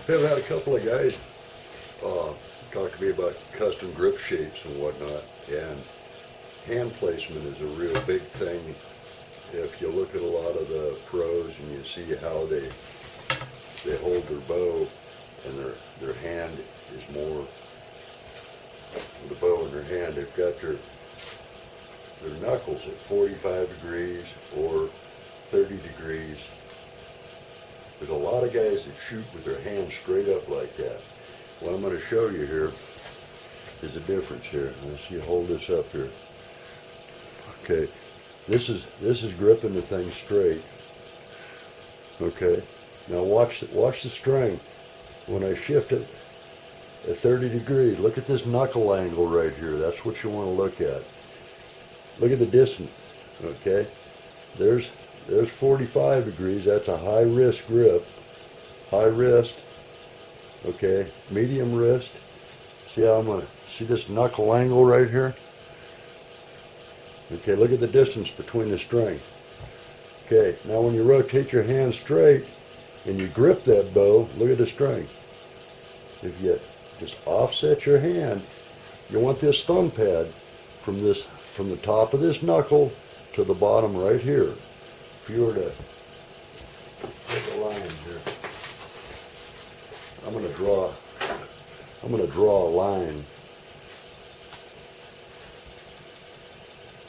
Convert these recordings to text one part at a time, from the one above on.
I've had a couple of guys talk to me about custom grip shapes and whatnot, and hand placement is a real big thing. If you look at a lot of the pros and you see how they hold their bow, and their hand is more, the bow in their hand, they've got their knuckles at 45 degrees or 30 degrees. There's a lot of guys that shoot with their hands straight up like that. What I'm going to show you here is the difference here. Let's you hold this up here. Okay, this is gripping the thing straight. Okay, now watch the string. When I shift it at 30 degrees, look at this knuckle angle right here. That's what you want to look at. Look at the distance. Okay, there's 45 degrees. That's a high wrist grip. High wrist. Okay, medium wrist. See how I'm going to see this knuckle angle right here? Okay, look at the distance between the string. Okay, now when you rotate your hand straight and you grip that bow, look at the string. If you just offset your hand, you want this thumb pad from the top of this knuckle to the bottom right here. If you were to take a line here, I'm going to draw a line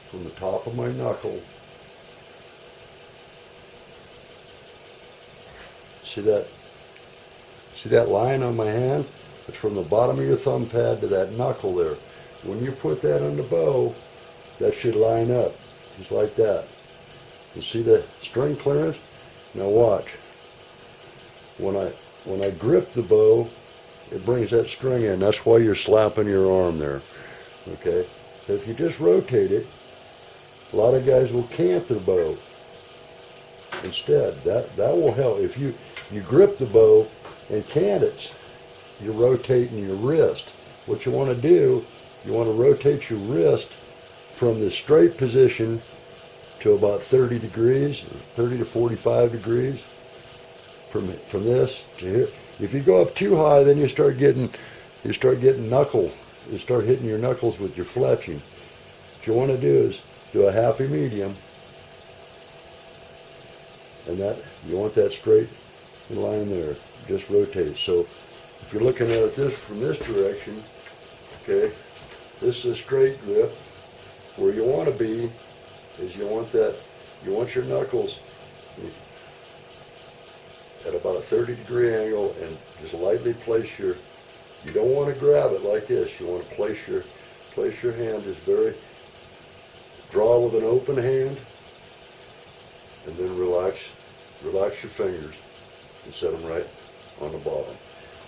from the top of my knuckle. See that line on my hand? It's from the bottom of your thumb pad to that knuckle there. When you put that on the bow, that should line up just like that. You see the string clearance? Now watch. When I grip the bow, it brings that string in. That's why you're slapping your arm there. Okay? So if you just rotate it, a lot of guys will cant their bow instead. That will help. If you grip the bow and cant it, you're rotating your wrist. What you want to do, you want to rotate your wrist from the straight position to about 30 degrees, 30 to 45 degrees from this to here. If you go up too high, then you start getting knuckle. You start hitting your knuckles with your fletching. What you want to do is do a happy medium, and that you want that straight line there. Just rotate. So if you're looking at it from this direction, okay, this is a straight grip. Where you want to be is you want your knuckles at about a 30-degree angle, and just lightly place you don't want to grab it like this. You want to place your hand just draw with an open hand, and then relax your fingers and set them right on the bottom.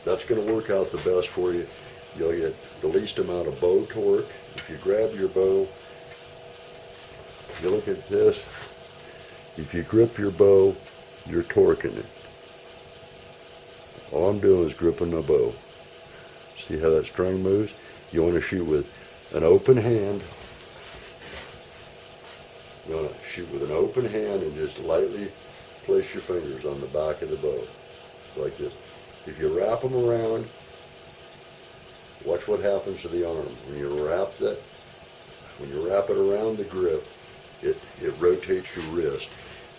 That's going to work out the best for you. You'll get the least amount of bow torque. If you grab your bow, you look at this, if you grip your bow, you're torquing it. All I'm doing is gripping the bow. See how that string moves? You want to shoot with an open hand. You want to shoot with an open hand and just lightly place your fingers on the back of the bow, like this. If you wrap them around, watch what happens to the arm. When you wrap it around the grip, it rotates your wrist,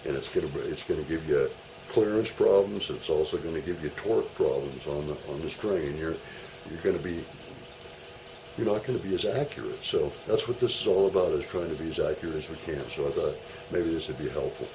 and it's gonna give you clearance problems. It's also going to give you torque problems on the string, and you're not going to be as accurate. So that's what this is all about, is trying to be as accurate as we can. So I thought maybe this would be helpful.